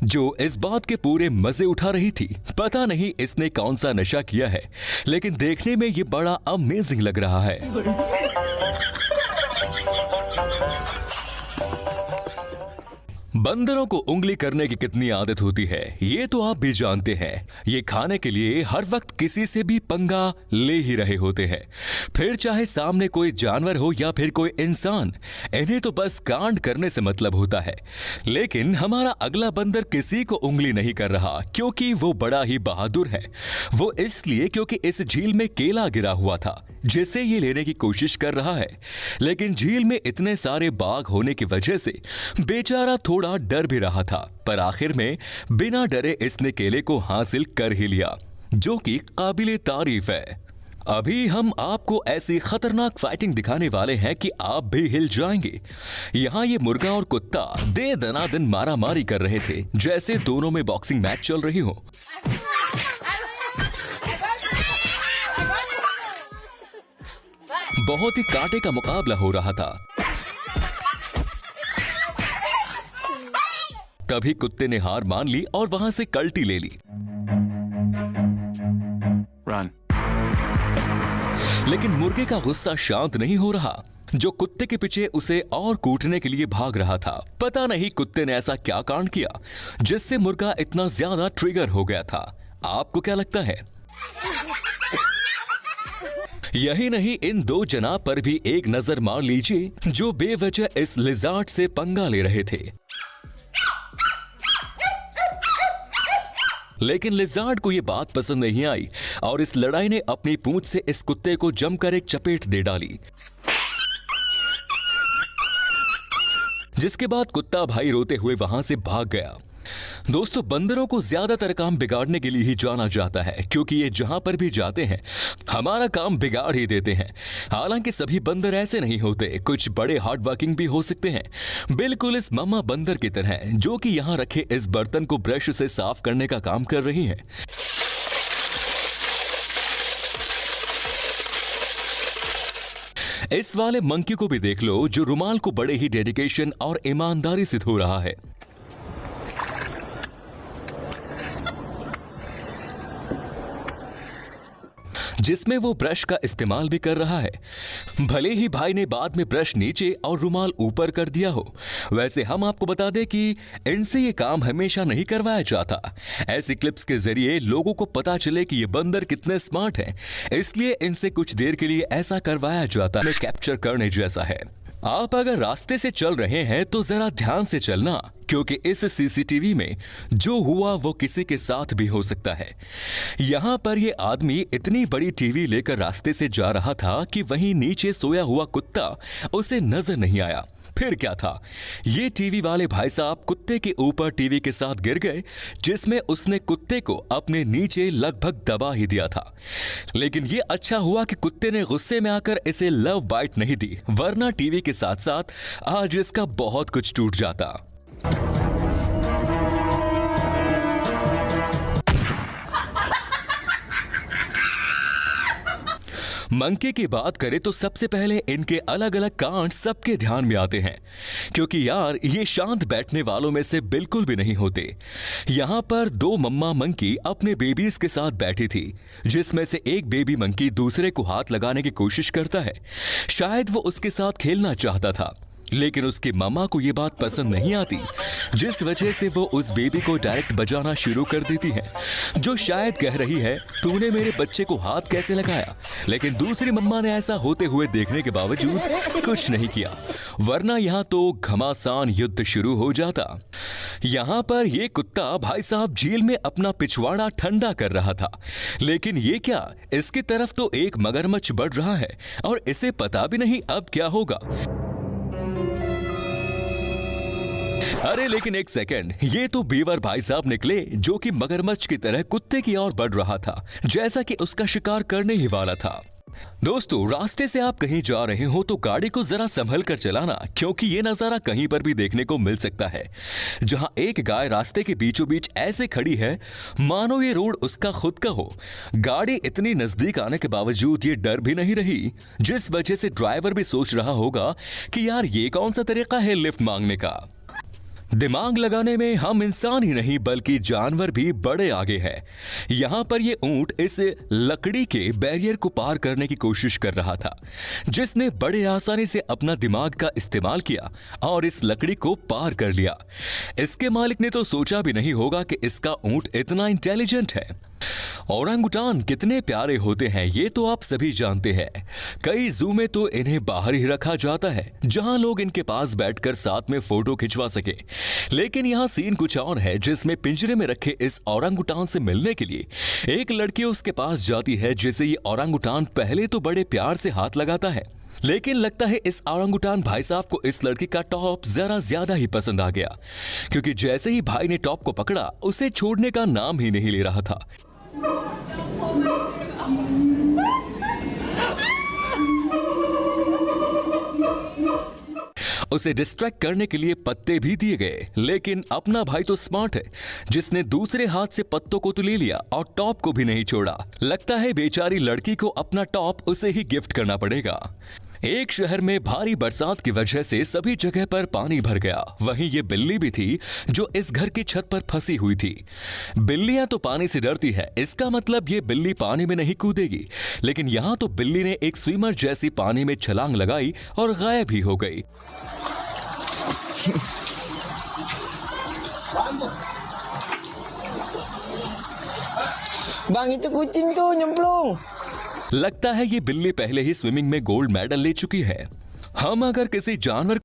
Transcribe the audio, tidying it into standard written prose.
जो इस बात के पूरे मजे उठा रही थी। पता नहीं इसने कौन सा नशा किया है, लेकिन देखने में ये बड़ा अमेजिंग लग रहा है। बंदरों को उंगली करने की कितनी आदत होती है ये तो आप भी जानते हैं। ये खाने के लिए हर वक्त किसी से भी पंगा ले ही रहे होते हैं, फिर चाहे सामने कोई जानवर हो या फिर कोई इंसान। इन्हें तो बस कांड करने से मतलब होता है। लेकिन हमारा अगला बंदर किसी को उंगली नहीं कर रहा, क्योंकि वो बड़ा ही बहादुर है। वो इसलिए क्योंकि इस झील में केला गिरा हुआ था जिसे ये लेने की कोशिश कर रहा है, लेकिन झील में इतने सारे बाघ होने की वजह से बेचारा थोड़ा डर भी रहा था। पर आखिर में बिना डरे इसने केले को हासिल कर ही लिया, जो कि काबिले तारीफ है। अभी हम आपको ऐसी खतरनाक फाइटिंग दिखाने वाले हैं कि आप भी हिल जाएंगे। यहाँ ये मुर्गा और कुत्ता दे दनादन मारा मारी कर रहे थे, जैसे दोनों में बॉक्सिंग मैच चल रही हो। बहुत ही कांटे का मुकाबला हो रहा था। तभी कुत्ते ने हार मान ली और वहां से कल्टी ले ली। Run. लेकिन मुर्गे का गुस्सा शांत नहीं हो रहा, जो कुत्ते के पीछे उसे और कूटने के लिए भाग रहा था। पता नहीं कुत्ते ने ऐसा क्या कांड किया जिससे मुर्गा इतना ज्यादा ट्रिगर हो गया था। आपको क्या लगता है? यही नहीं, इन दो जनाब पर भी एक नजर मार लीजिए, जो बेवजह इस लिजार्ड से पंगा ले रहे थे। लेकिन लिजार्ड को यह बात पसंद नहीं आई और इस लड़ाई ने अपनी पूंछ से इस कुत्ते को जमकर एक चपेट दे डाली, जिसके बाद कुत्ता भाई रोते हुए वहां से भाग गया। दोस्तों, बंदरों को ज्यादातर काम बिगाड़ने के लिए ही जाना जाता है, क्योंकि ये जहां पर भी जाते हैं हमारा काम बिगाड़ ही देते हैं। हालांकि सभी बंदर ऐसे नहीं होते, कुछ बड़े हार्ड वर्किंग भी हो सकते हैं, बिल्कुल इस मम्मा बंदर की तरह, जो कि यहां रखे इस बर्तन को ब्रश से साफ करने का काम कर रही हैं। इस वाले मंकी को भी देख लो, जो रुमाल को बड़े ही डेडिकेशन और ईमानदारी से धो रहा है। जिसमें वो ब्रश का इस्तेमाल भी कर रहा है। भले ही भाई ने बाद में ब्रश नीचे और रुमाल ऊपर कर दिया हो। वैसे हम आपको बता दें कि इनसे ये काम हमेशा नहीं करवाया जाता। ऐसी क्लिप्स के जरिए लोगों को पता चले कि ये बंदर कितने स्मार्ट हैं, इसलिए इनसे कुछ देर के लिए ऐसा करवाया जाता है। कैप्चर करने जैसा है। आप अगर रास्ते से चल रहे हैं तो जरा ध्यान से चलना, क्योंकि इस सीसीटीवी में जो हुआ वो किसी के साथ भी हो सकता है। यहां पर ये आदमी इतनी बड़ी टीवी लेकर रास्ते से जा रहा था कि वहीं नीचे सोया हुआ कुत्ता उसे नजर नहीं आया। फिर क्या था, ये टीवी वाले भाई साहब कुत्ते के ऊपर टीवी के साथ गिर गए, जिसमें उसने कुत्ते को अपने नीचे लगभग दबा ही दिया था। लेकिन ये अच्छा हुआ कि कुत्ते ने गुस्से में आकर इसे लव बाइट नहीं दी, वरना टीवी के साथ साथ आज इसका बहुत कुछ टूट जाता। मंकी की बात करें तो सबसे पहले इनके अलग अलग कांड सबके ध्यान में आते हैं, क्योंकि यार ये शांत बैठने वालों में से बिल्कुल भी नहीं होते। यहां पर दो मम्मा मंकी अपने बेबीज के साथ बैठी थी, जिसमें से एक बेबी मंकी दूसरे को हाथ लगाने की कोशिश करता है। शायद वो उसके साथ खेलना चाहता था, लेकिन उसकी मम्मा को यह बात पसंद नहीं आती, जिस वजह से वो उस बेबी को डायरेक्ट बजाना शुरू कर देती है, जो शायद कह रही है तूने मेरे बच्चे को हाथ कैसे लगाया। लेकिन दूसरी मम्मा ने ऐसा होते हुए देखने के बावजूद कुछ नहीं किया, वरना यहाँ तो घमासान युद्ध शुरू हो जाता। यहाँ पर ये कुत्ता भाई साहब झील में अपना पिछवाड़ा ठंडा कर रहा था, लेकिन ये क्या, इसकी तरफ तो एक मगरमच्छ बढ़ रहा है और इसे पता भी नहीं अब क्या होगा। अरे लेकिन एक सेकंड, ये तो बीवर भाई साहब निकले, जो कि मगरमच्छ की तरह कुत्ते की ओर बढ़ रहा था, जैसा कि उसका शिकार करने ही वाला था। दोस्तों, रास्ते से आप कहीं जा रहे हो तो गाड़ी को जरा संभल कर चलाना, क्योंकि ये नजारा कहीं पर भी देखने को मिल सकता है, जहां एक गाय रास्ते के बीचों बीच ऐसे खड़ी है मानो ये रोड उसका खुद का हो। गाड़ी इतनी नजदीक आने के बावजूद ये डर भी नहीं रही, जिस वजह से ड्राइवर भी सोच रहा होगा कि यार ये कौन सा तरीका है लिफ्ट मांगने का। दिमाग लगाने में हम इंसान ही नहीं बल्कि जानवर भी बड़े आगे हैं। यहाँ पर ये ऊंट इस लकड़ी के बैरियर को पार करने की कोशिश कर रहा था, जिसने बड़े आसानी से अपना दिमाग का इस्तेमाल किया और इस लकड़ी को पार कर लिया। इसके मालिक ने तो सोचा भी नहीं होगा कि इसका ऊंट इतना इंटेलिजेंट है। ओरंगुटान कितने प्यारे होते हैं ये तो आप सभी जानते हैं। कई जू में तो इन्हें बाहर ही रखा जाता है, जहां लोग इनके पास बैठकर साथ में फोटो खिंचवा सके। लेकिन यहाँ सीन कुछ और है, जिसमें पिंजरे में रखे इस ओरंगुटान से मिलने के लिए एक लड़की उसके पास जाती है, जिसे ये ओरंगुटान पहले तो बड़े प्यार से हाथ लगाता है, लेकिन लगता है इस ओरंगुटान भाई साहब को इस लड़की का टॉप जरा ज्यादा ही पसंद आ गया, क्योंकि जैसे ही भाई ने टॉप को पकड़ा उसे छोड़ने का नाम ही नहीं ले रहा था। उसे डिस्ट्रैक्ट करने के लिए पत्ते भी दिए गए, लेकिन अपना भाई तो स्मार्ट है, जिसने दूसरे हाथ से पत्तों को तो ले लिया और टॉप को भी नहीं छोड़ा। लगता है बेचारी लड़की को अपना टॉप उसे ही गिफ्ट करना पड़ेगा। एक शहर में भारी बरसात की वजह से सभी जगह पर पानी भर गया। वहीं ये बिल्ली भी थी जो इस घर की छत पर फंसी हुई थी। बिल्लियां तो पानी से डरती है, इसका मतलब ये बिल्ली पानी में नहीं कूदेगी, लेकिन यहां तो बिल्ली ने एक स्विमर जैसी पानी में छलांग लगाई और गायब ही हो गई। Bang, itu kucing tuh nyemplung. लगता है ये बिल्ली पहले ही स्विमिंग में गोल्ड मेडल ले चुकी है। हम अगर किसी जानवर